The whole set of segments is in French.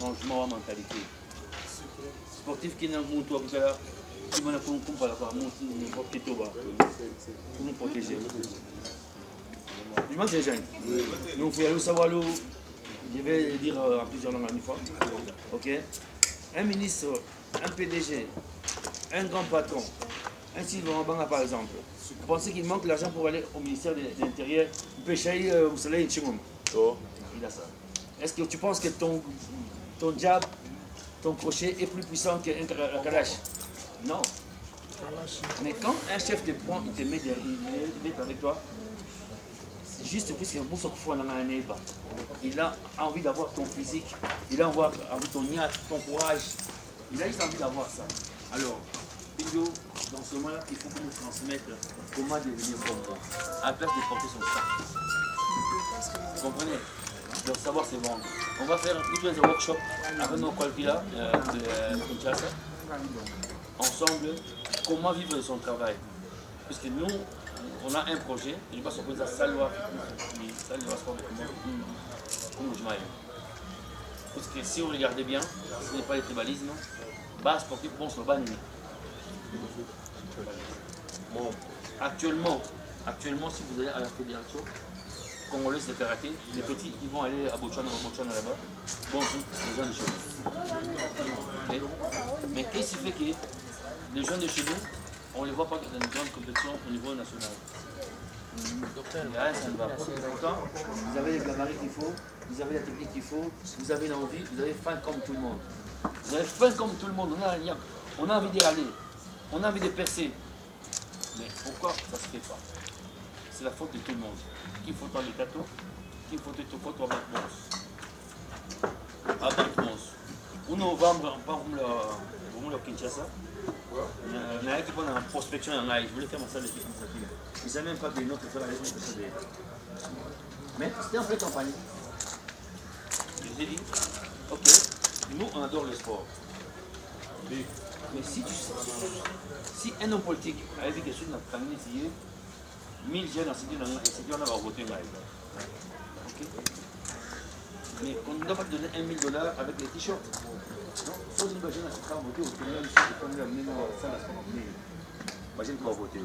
changement de mentalité. Sportif qui n'a pas tout à l'heure, qui m'a pour nous protéger. Je m'en sais, donc il faut aller savoir l'eau. Je vais dire en plusieurs langues une fois. Ok. Un ministre, un PDG, un grand patron, un Sylvain Banga par exemple. Vous pensez qu'il manque l'argent pour aller au ministère de l'Intérieur? Pêcher, vous savez, il a ça. Est-ce que tu penses que ton jab, ton crochet est plus puissant qu'un kalash? Non. Mais quand un chef te prend, il te met avec toi, c'est juste puisque il a envie d'avoir ton physique, il a envie ton niat, ton courage. Il a juste envie d'avoir ça. Alors, Bingo, dans ce moment-là, il faut qu'on nous transmette comment devenir bon, à la place de porter son sac. Vous comprenez? Donc savoir c'est bon. On va faire un workshop avec nos collègues de Kinshasa. Ensemble, comment vivre son travail. Parce que nous, on a un projet, et je pense qu'on peut dire ça loi sport de combat. Parce que si vous regardez bien, ce n'est pas le tribalisme, bas sportif, bon, c'est le bas nuit. Bon, actuellement, si vous allez à la fédération congolaise de karaté, les petits ils vont aller à Botswana là-bas, bon, les gens de chez nous. Mais qu'est-ce qui fait que les jeunes de chez nous, on ne les voit pas dans une grande compétition au niveau national? Ça ne va pas. Pourtant, vous avez les gabarits qu'il faut, vous avez la technique qu'il faut, vous avez l'envie, vous avez faim comme tout le monde. Vous avez faim comme tout le monde, on a envie d'y aller, on a envie de percer. Mais pourquoi ça ne se fait pas? C'est la faute de tout le monde. Qui faut dans le gâteau, qui faut tout faut à Batmos. Au novembre, on va au Kinshasa. Il y a qui prend en prospection en live. Je voulais faire ma salle de fitness. Ils ne savaient même pas que notre frère allait faire ça. Mais c'était en pleine campagne. Je vous ai dit, ok, nous on adore le sport. Mais si un homme politique avait dit que sur notre famille, 1000 jeunes en Sédhiou, on va voter en live. Ok. Mais on ne doit pas donner $1000 avec les t-shirts. Non, faut dire que les jeunes vont voter au Kenya, ils vont amener ça dans ce qu'on va voter.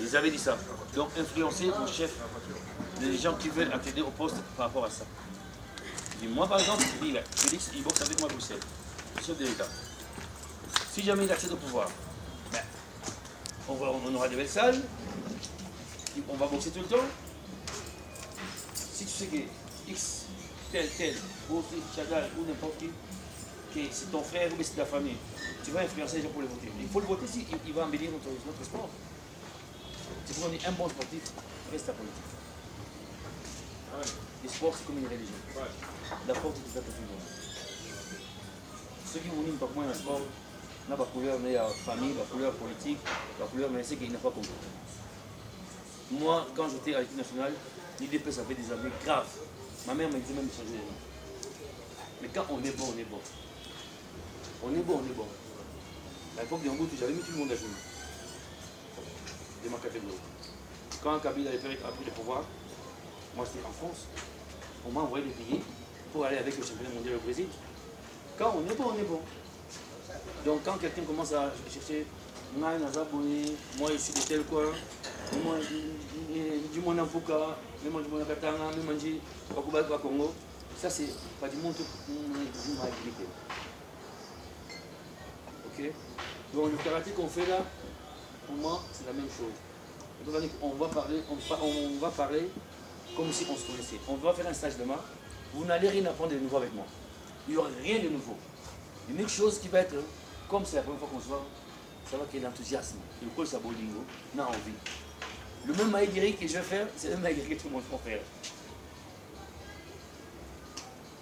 Ils avaient dit ça. Donc influencer vos chefs, les gens qui veulent accéder au poste par rapport à ça. Et moi par exemple, Félix, il boxe avec moi à Bruxelles, chef de l'État. Si jamais il accède au pouvoir, ben, on aura de belles salles, on va boxer tout le temps. Si tu sais que X, tel, ou Chagall, ou n'importe qui, que c'est ton frère ou c'est ta famille, tu vas influencer les gens pour le voter. Il faut le voter si il va embellir notre sport. C'est pour qu'on ait un bon sportif, reste la politique. Le sport, c'est comme une religion. La porte est tout à fait bonne. Ceux qui vous disent pas moins le sport, n'a pas couleur, mais la famille, la couleur politique, la couleur, mais c'est qu'il n'a pas compris. Moi, quand j'étais à l'équipe nationale, l'IDP, ça fait des années graves. Ma mère me disait même de changer les noms. Mais quand on est bon, on est bon. On est bon. À l'époque de Mboutou, j'avais mis tout le monde à genoux. De ma catégorie. Quand Kabila a pris le pouvoir, moi j'étais en France, on m'a envoyé des billets pour aller avec le championnat mondial au Brésil. Quand on est bon, on est bon. Donc quand quelqu'un commence à chercher, moi je suis de tel coin, moi du monde en Fouka, moi du monde en Katanga, moi du monde en Congo, ça c'est pas du monde qui m'a expliqué. Ok? Donc le karaté qu'on fait là, pour moi c'est la même chose. On va parler comme si on se connaissait. On va faire un stage demain. Vous n'allez rien apprendre de nouveau avec moi. Il n'y aura rien de nouveau. L'unique chose qui va être, comme c'est la première fois qu'on se voit, ça va qu'il y ait l'enthousiasme. Le col Sabolingo n'a envie. Le même maïguiri que je vais faire, c'est le même maïguiri que tout le monde va faire.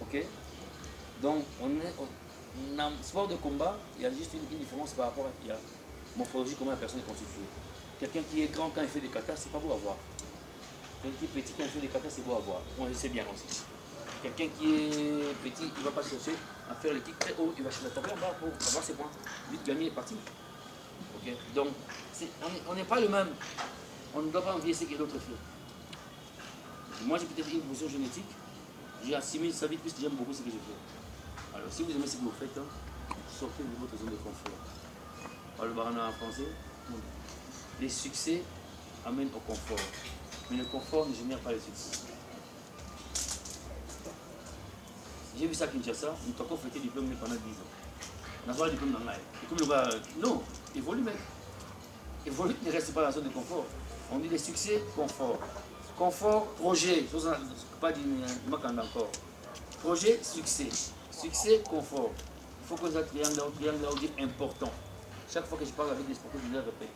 Ok? Donc, en sport de combat, il y a juste une différence par rapport à la morphologie, comment la personne est constituée. Quelqu'un qui est grand quand il fait des katas, c'est pas beau à voir. Quelqu'un qui est petit quand il fait des katas, c'est beau à voir. On le sait bien aussi. Quelqu'un qui est petit, il ne va pas chercher à faire les kicks très haut, il va chercher à taper en bas pour avoir ses points. Vite gagner est parti. Okay? Donc, on n'est pas le même. On ne doit pas envier ce que l'autre fait. Moi, j'ai peut-être une position génétique. J'ai assimilé ça vite puisque j'aime beaucoup ce que je fais. Alors, si vous aimez ce que vous faites, hein, sortez de votre zone de confort. Alors, le barana en français, les succès amènent au confort. Mais le confort ne génère pas les succès. J'ai vu ça à Kinshasa, nous avons fait le diplôme pendant 10 ans. On a fait le diplôme dans l'air. Non, il faut lui mettre. Il faut lui ne reste pas dans la zone de confort. On dit les succès, confort. Confort, projet. Pas du Makanda encore. Projet, succès. Succès, confort. Il faut que ça triangle important. Chaque fois que je parle avec des sportifs, je leur répète.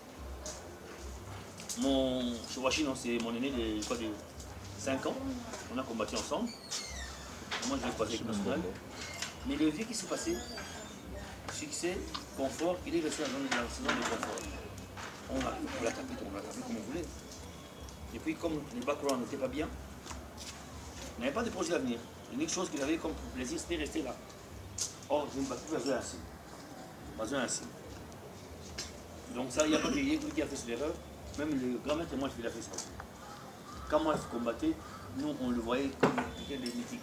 Mon Chouachi, c'est mon aîné de 5 ans. On a combattu ensemble. Moi, je l'ai croisé avec national. Mais le vieux qui s'est passé, succès, confort, il est resté dans la saison de confort. On l'a tapé comme on voulait. Et puis, comme les backgrounds n'étaient pas bien, il n'avait pas de projet d'avenir. L'unique chose qu'il avait comme plaisir, c'était rester là. Oh, je ne bats plus besoin ainsi. Donc ça, il n'y a pas de lui qui a fait cette erreur. Même le grand maître et moi, il a fait ça. Quand moi, je combattais, nous, on le voyait comme quelqu'un de mythique.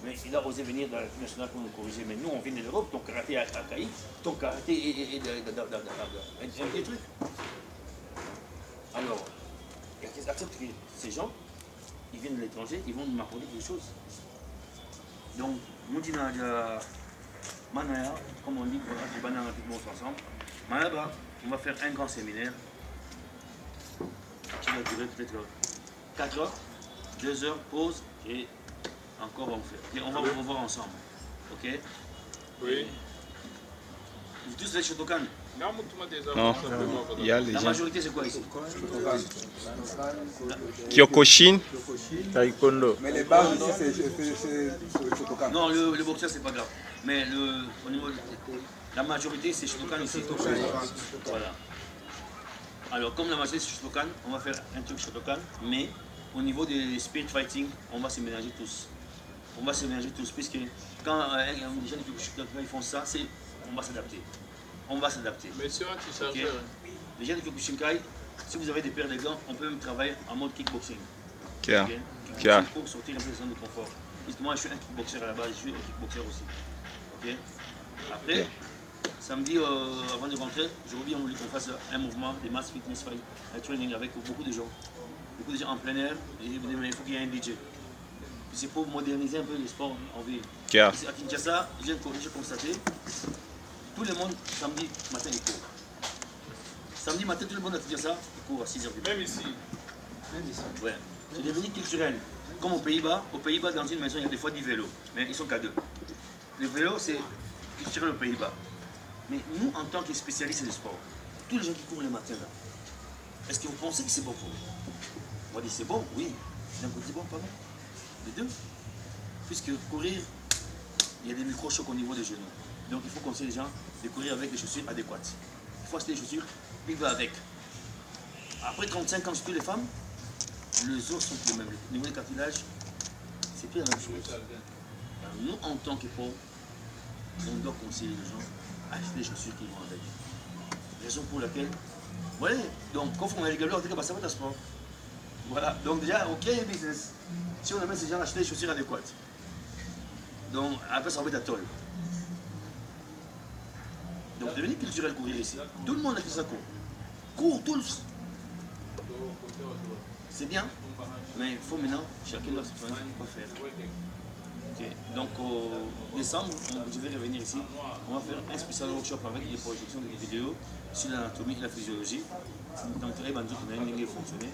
Mais il a osé venir dans l'équipe nationale pour nous corriger. Mais nous, on vient de l'Europe, ton karaté a caillé, ton karaté est un petit truc. Alors, accepte que ces gens, ils viennent de l'étranger, ils vont m'apporter quelque chose. Donc, Moudina, Manaya, comme on dit, les bananes ensemble. Manaba, on va faire un grand séminaire qui va durer peut-être 4 heures, 2 heures, pause et encore on fait. Et on va vous revoir ensemble. Ok? Oui. Vous tous êtes Shotokan? Non, il y a les La gens. majorité c'est quoi ici? Kyokushin, Taekwondo. Mais les bases ici, c'est Shotokan. Non, le boxeur c'est pas grave. Mais au niveau de la majorité c'est Shotokan ici. Voilà. Alors comme la majorité c'est Shotokan, on va faire un truc Shotokan, mais au niveau des spirit fighting, on va se mélanger tous. On va se mélanger tous, puisque quand les gens ils font ça, on va s'adapter. On va s'adapter. Monsieur Okay. Les gens de Kyokushinkai, si vous avez des paires de gants, on peut même travailler en mode kickboxing. Kia. Kickboxing pour sortir un peu de zone de confort. Parce que moi je suis un kickboxer à la base, je suis un kickboxer aussi. Okay. Après, samedi avant de rentrer, j'aurais bien voulu qu'on fasse un mouvement de mass fitness training avec beaucoup de gens. Beaucoup de gens en plein air, et il faut qu'il y ait un DJ. C'est pour moderniser un peu le sport en ville. Kia. À Kinshasa, j'ai constaté, tout le monde, samedi matin, il court. Samedi matin, tout le monde à Kinshasa, il court à 6h du matin. Même ici. Ouais. C'est devenu culturel. Comme aux Pays-Bas, dans une maison, il y a des fois 10 vélos, mais ils sont qu'à 2. Le vélo, c'est culturel aux Pays-Bas. Mais nous, en tant que spécialistes de sport, tous les gens qui courent le matin, là, est-ce que vous pensez que c'est bon pour vous? On va dire c'est bon, oui. D'un côté bon, pas bon. Les deux. Puisque courir, il y a des micro-chocs au niveau des genoux. Donc il faut conseiller les gens de courir avec des chaussures adéquates. Il faut acheter des chaussures, puis il va avec. Après 35 ans, surtout les femmes, les os sont plus les mêmes. Au niveau des cartilages, c'est plus la même chose. Alors, nous, en tant que pauvres, on doit conseiller les gens à acheter des chaussures qui vont avec. Raison pour laquelle, voilà, donc quand on a les galons, on dit que ça va être un sport. Voilà, donc déjà, ok, business. Si on amène ces gens à acheter des chaussures adéquates, donc après ça va être à toll. Donc devenez culturel courir ici. Tout le monde a fait ça court. Cours tous. C'est bien, mais il faut maintenant, chacun doit se faire quoi faire. Okay. Donc au décembre, je vais revenir ici. On va faire un spécial workshop avec des projections de vidéos sur l'anatomie et la physiologie. Donc, fonctionner.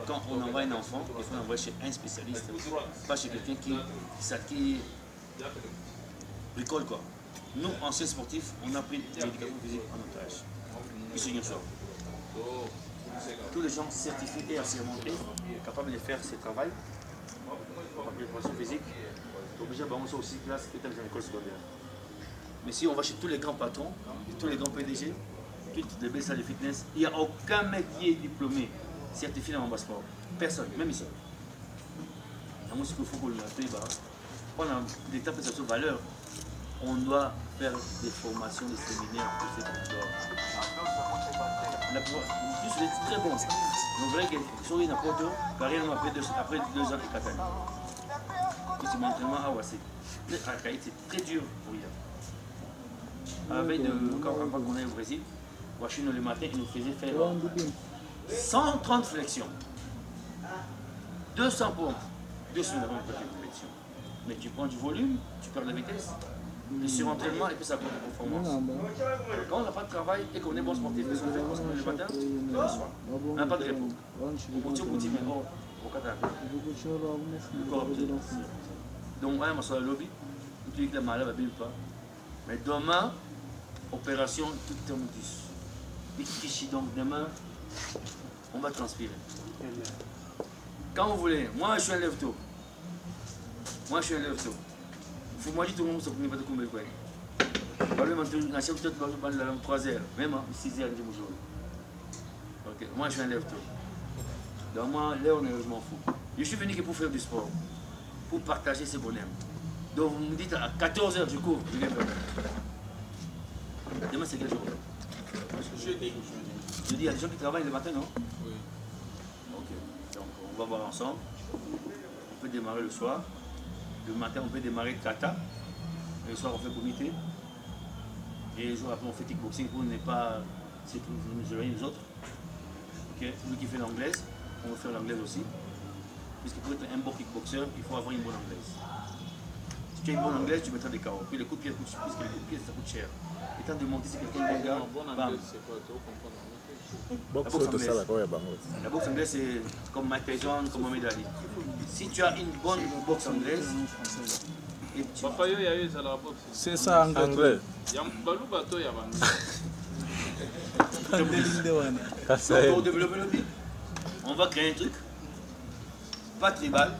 Quand on envoie un enfant, il faut l'envoyer chez un spécialiste, pas chez quelqu'un qui bricole quoi. Nous, anciens sportifs, on a pris l'éducation physique en otage. Ici, ça. Tous les gens certifiés et assermentés, capables de faire ce travail, en préparation physique, obligés à balancer aussi classe que dans une école secondaire. Mais si on va chez tous les grands patrons, tous les grands PDG, toutes les belles salles de fitness, il n'y a aucun mec qui est diplômé, certifié dans le sport. Personne, même ici. À moins qu'il faut qu'on le fasse, pendant l'État fait sa valeur, on doit faire des formations, des séminaires pour ces territoires. C'est très bon. Donc, vrai que sur une approche, carrément après 2 ans et 4 ans. C'est mon entraînement à Wassé. c'est très dur pour rien. À la veille de quand on est au Brésil, Washington le matin, il nous faisait faire 130 flexions, 200 pompes, 200 flexions. Mais tu prends du volume, tu perds la vitesse. Le surentraînement et puis ça prend de performance. Quand on n'a pas de travail et qu'on est bon sportif, qu'est-ce qu'on fait? On se met le matin, le soir. On n'a pas de repos. On continue, mais au Qatar. Le corps donc, on va le lobby. On dit que la maladie ne va pas. Mais demain, opération tout terminus. Donc demain, on va transpirer. Quand vous voulez, moi je suis un lève-tôt. Moi je suis un lève-tôt. Il faut moi dire tout le monde se connaît pas de combien de fois. Parlez maintenant, la chef peut-être parler la langue 3h, même 6h de bonjour. Ok, moi je suis un lève-tôt. Donc moi, là on est, je m'en fous. Je suis venu que pour faire du sport, pour partager ce bonheur. Donc vous me dites à 14h je cours, je viens faire. Demain c'est quel jour? Jeudi. Jeudi, il y a des gens qui travaillent le matin, non? Oui. Ok, donc on va voir ensemble. On peut démarrer le soir. Le matin on peut démarrer kata. Et le soir on fait comité. Et le jour après on fait kickboxing pour ne pas s'éloigner les autres. Ok, celui qui fait l'anglaise, on va faire l'anglaise aussi. Puisque pour être un bon kickboxer, il faut avoir une bonne anglaise. Si tu as une bonne anglaise, tu mettras des KO. Puis les coups de pied coûtent cher, puisque les coups de pied ça coûte cher. Et tant de monter, c'est quelqu'un de gars. La boxe anglaise, c'est comme Mike Tyson, comme Mohamed Ali. Si tu as une bonne boxe anglaise, c'est ça anglais. Pour développer le but, on va créer un truc, pas tribal,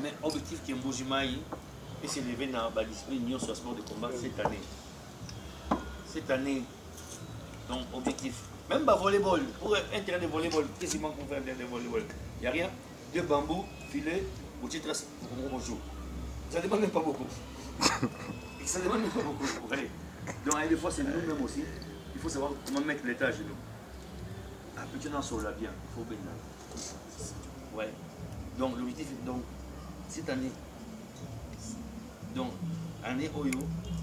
mais objectif qui est Mbojimaï et s'élever dans la discipline Union sur sport de combat cette année. Cette année, donc objectif. Même pas volleyball, pour un terrain de volleyball, qu'est-ce qu'il manque pour faire un terrain de volleyball? Il n'y a rien. 2 bambous, filets, ou tu traces pour jouer. Ça ne demande même pas beaucoup. Ça ne demande même pas beaucoup. Allez. Donc, des fois, c'est nous-mêmes aussi. Il faut savoir comment mettre l'étage de nous. Un petit dans là bien, il faut bien. Ouais. Donc, l'objectif est donc, cette année, donc, année Oyo,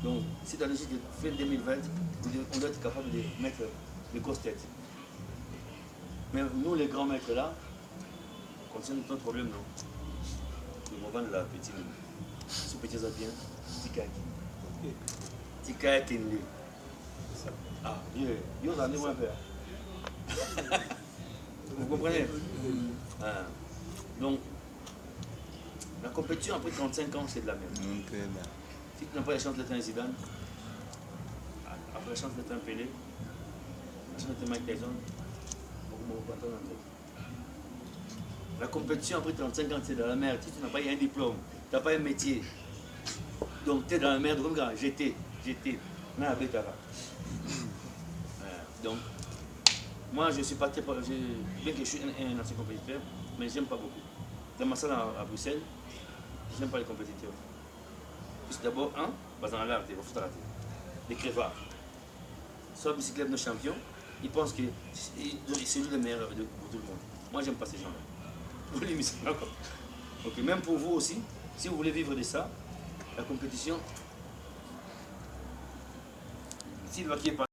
donc, cette année, fin 2020, on doit être capable de mettre les grosses têtes. Mais nous, les grands maîtres là, comme ça, nous avons un problème, non? Ils vont vendre la petite. Ce petit ça bien, Tika Kende. Ah, yo, on a des moins faire. Vous comprenez? Donc, la compétition après 35 ans, c'est de la merde. Si tu n'as pas la chance d'être un Zidane, après la chance d'être un Pelé, la chance d'être Mike Tyson, la compétition après 35 ans, c'est de la merde. Si tu n'as pas eu un diplôme, tu n'as pas un métier, donc tu es dans la merde comme ça. J'étais. Donc, moi je ne suis pas très. Bien que je suis un ancien compétiteur, mais je n'aime pas beaucoup. Dans ma salle à Bruxelles, je n'aime pas les compétiteurs. Puisque d'abord, dans l'art, il faut rater. Les crevards. Soit bicyclette de champion, ils pensent que c'est lui le meilleur pour tout le monde. Moi, j'aime pas ces gens-là. Ok, même pour vous aussi, si vous voulez vivre de ça, la compétition, s'il va qui est pas